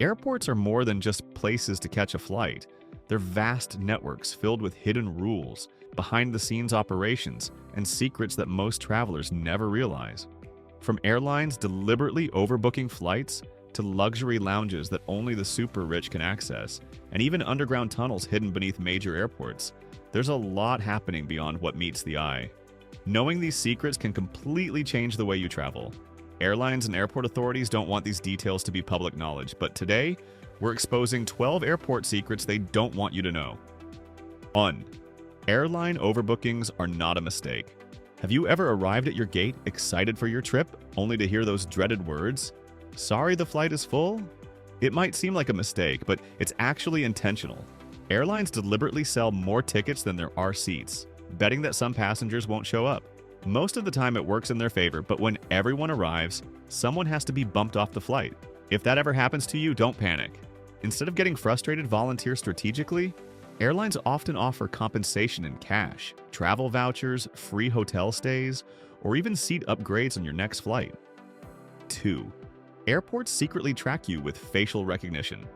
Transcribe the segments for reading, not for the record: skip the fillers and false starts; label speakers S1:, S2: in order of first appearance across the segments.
S1: Airports are more than just places to catch a flight. They're vast networks filled with hidden rules, behind-the-scenes operations, and secrets that most travelers never realize. From airlines deliberately overbooking flights to luxury lounges that only the super rich can access, and even underground tunnels hidden beneath major airports, there's a lot happening beyond what meets the eye. Knowing these secrets can completely change the way you travel. Airlines and airport authorities don't want these details to be public knowledge, but today, we're exposing 12 airport secrets they don't want you to know. 1. Airline overbookings are not a mistake. Have you ever arrived at your gate excited for your trip, only to hear those dreaded words? Sorry, the flight is full? It might seem like a mistake, but it's actually intentional. Airlines deliberately sell more tickets than there are seats, betting that some passengers won't show up. Most of the time it works in their favor, but when everyone arrives, someone has to be bumped off the flight. If that ever happens to you, don't panic. Instead of getting frustrated, volunteer strategically. Airlines often offer compensation in cash, travel vouchers, free hotel stays, or even seat upgrades on your next flight. 2. Airports secretly track you with facial recognition.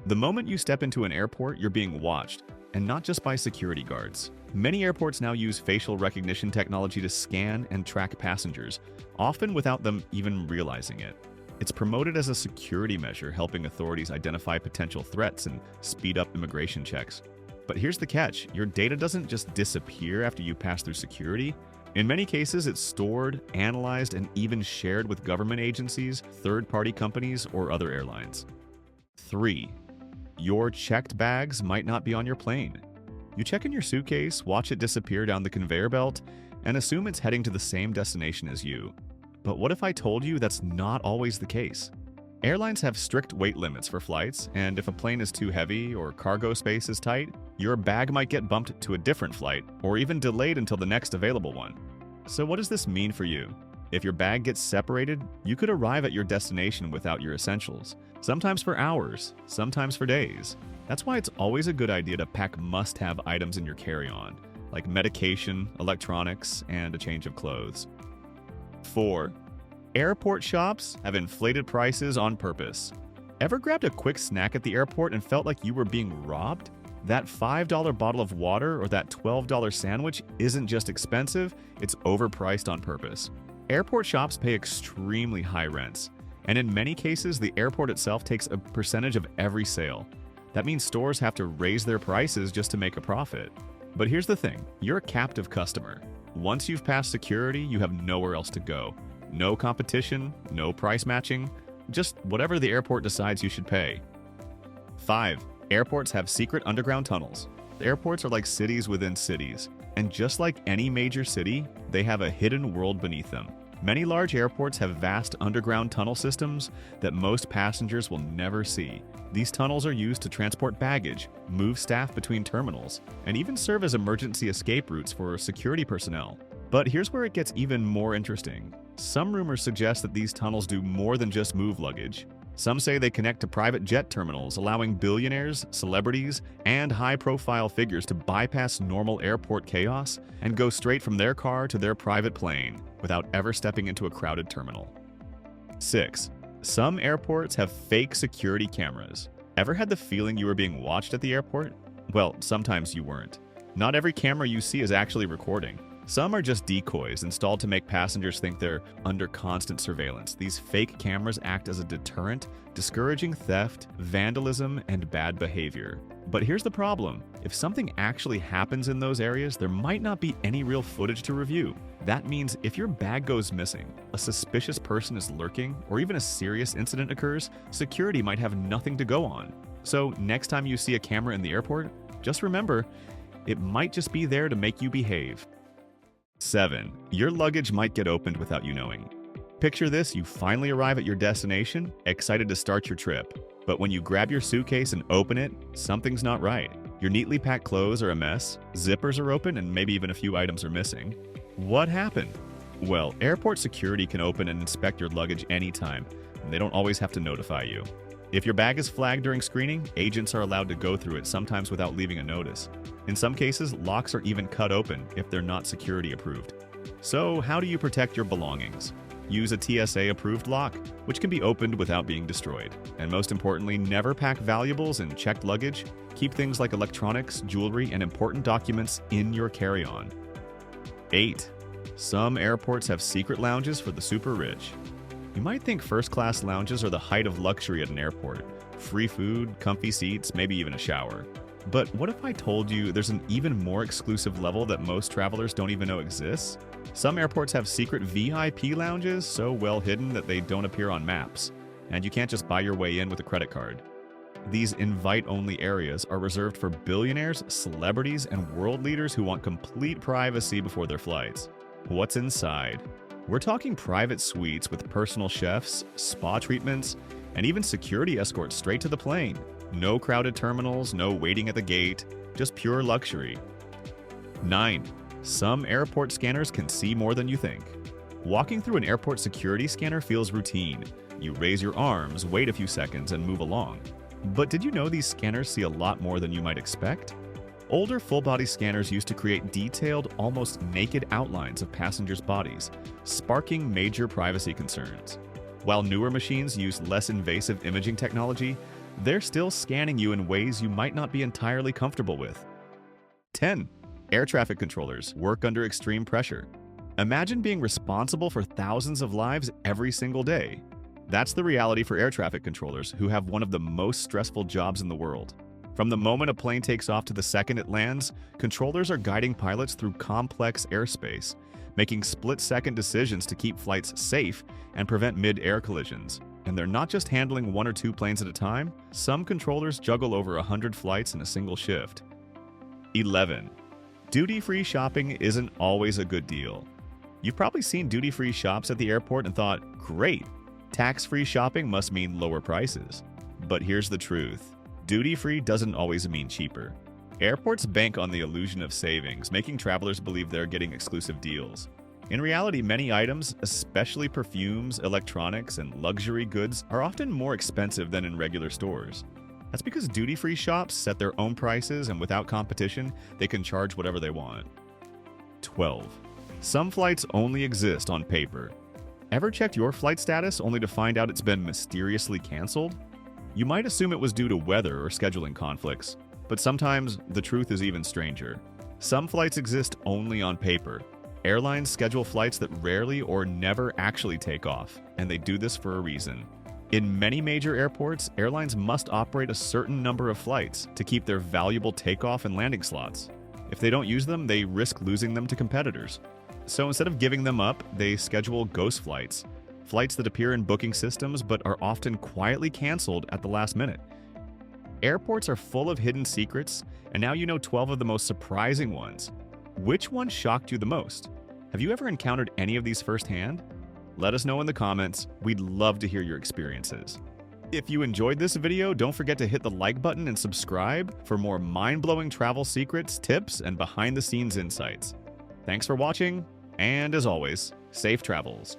S1: The moment you step into an airport, you're being watched, and not just by security guards. Many airports now use facial recognition technology to scan and track passengers, often without them even realizing it. It's promoted as a security measure, helping authorities identify potential threats and speed up immigration checks. But here's the catch: your data doesn't just disappear after you pass through security. In many cases, it's stored, analyzed, and even shared with government agencies, third-party companies, or other airlines. 3. Your checked bags might not be on your plane. You check in your suitcase, watch it disappear down the conveyor belt, and assume it's heading to the same destination as you. But what if I told you that's not always the case? Airlines have strict weight limits for flights, and if a plane is too heavy or cargo space is tight, your bag might get bumped to a different flight or even delayed until the next available one. So what does this mean for you? If your bag gets separated, you could arrive at your destination without your essentials, sometimes for hours, sometimes for days. That's why it's always a good idea to pack must-have items in your carry-on, like medication, electronics, and a change of clothes. 4. Airport shops have inflated prices on purpose. Ever grabbed a quick snack at the airport and felt like you were being robbed? That $5 bottle of water or that $12 sandwich isn't just expensive, it's overpriced on purpose. Airport shops pay extremely high rents, and in many cases, the airport itself takes a percentage of every sale. That means stores have to raise their prices just to make a profit. But here's the thing, you're a captive customer. Once you've passed security, you have nowhere else to go. No competition, no price matching, just whatever the airport decides you should pay. 5. Airports have secret underground tunnels. Airports are like cities within cities, and just like any major city, they have a hidden world beneath them. Many large airports have vast underground tunnel systems that most passengers will never see. These tunnels are used to transport baggage, move staff between terminals, and even serve as emergency escape routes for security personnel. But here's where it gets even more interesting. Some rumors suggest that these tunnels do more than just move luggage. Some say they connect to private jet terminals, allowing billionaires, celebrities, and high-profile figures to bypass normal airport chaos and go straight from their car to their private plane without ever stepping into a crowded terminal. 6. Some airports have fake security cameras. Ever had the feeling you were being watched at the airport? Well, sometimes you weren't. Not every camera you see is actually recording. Some are just decoys installed to make passengers think they're under constant surveillance. These fake cameras act as a deterrent, discouraging theft, vandalism, and bad behavior. But here's the problem. If something actually happens in those areas, there might not be any real footage to review. That means if your bag goes missing, a suspicious person is lurking, or even a serious incident occurs, security might have nothing to go on. So next time you see a camera in the airport, just remember, it might just be there to make you behave. 7. Your luggage might get opened without you knowing. Picture this: you finally arrive at your destination, excited to start your trip. But when you grab your suitcase and open it, something's not right. Your neatly packed clothes are a mess, zippers are open, and maybe even a few items are missing. What happened? Well, airport security can open and inspect your luggage anytime, and they don't always have to notify you. If your bag is flagged during screening, agents are allowed to go through it, sometimes without leaving a notice. In some cases, locks are even cut open if they're not security approved. So, how do you protect your belongings? Use a TSA-approved lock, which can be opened without being destroyed. And most importantly, never pack valuables and checked luggage. Keep things like electronics, jewelry, and important documents in your carry-on. 8. Some airports have secret lounges for the super rich. You might think first-class lounges are the height of luxury at an airport. Free food, comfy seats, maybe even a shower. But what if I told you there's an even more exclusive level that most travelers don't even know exists? Some airports have secret VIP lounges so well hidden that they don't appear on maps, and you can't just buy your way in with a credit card. These invite-only areas are reserved for billionaires, celebrities, and world leaders who want complete privacy before their flights. What's inside? We're talking private suites with personal chefs, spa treatments, and even security escorts straight to the plane. No crowded terminals, no waiting at the gate, just pure luxury. 9. Some airport scanners can see more than you think. Walking through an airport security scanner feels routine. You raise your arms, wait a few seconds, and move along. But did you know these scanners see a lot more than you might expect? Older full-body scanners used to create detailed, almost naked outlines of passengers' bodies, sparking major privacy concerns. While newer machines use less invasive imaging technology, they're still scanning you in ways you might not be entirely comfortable with. 10. Air traffic controllers work under extreme pressure. Imagine being responsible for thousands of lives every single day. That's the reality for air traffic controllers, who have one of the most stressful jobs in the world. From the moment a plane takes off to the second it lands, controllers are guiding pilots through complex airspace, making split-second decisions to keep flights safe and prevent mid-air collisions. And they're not just handling 1 or 2 planes at a time. Some controllers juggle over 100 flights in a single shift. 11. Duty-free shopping isn't always a good deal. You've probably seen duty-free shops at the airport and thought, great, tax-free shopping must mean lower prices. But here's the truth. Duty-free doesn't always mean cheaper. Airports bank on the illusion of savings, making travelers believe they're getting exclusive deals. In reality, many items, especially perfumes, electronics, and luxury goods, are often more expensive than in regular stores. That's because duty-free shops set their own prices, and without competition, they can charge whatever they want. 12. Some flights only exist on paper. Ever checked your flight status only to find out it's been mysteriously canceled? You might assume it was due to weather or scheduling conflicts, but sometimes the truth is even stranger. Some flights exist only on paper. Airlines schedule flights that rarely or never actually take off, and they do this for a reason. In many major airports, airlines must operate a certain number of flights to keep their valuable takeoff and landing slots. If they don't use them, they risk losing them to competitors. So instead of giving them up, they schedule ghost flights, flights that appear in booking systems but are often quietly canceled at the last minute. Airports are full of hidden secrets, and now you know 12 of the most surprising ones. Which one shocked you the most? Have you ever encountered any of these firsthand? Let us know in the comments. We'd love to hear your experiences. If you enjoyed this video, don't forget to hit the like button and subscribe for more mind-blowing travel secrets, tips, and behind-the-scenes insights. Thanks for watching, and as always, safe travels.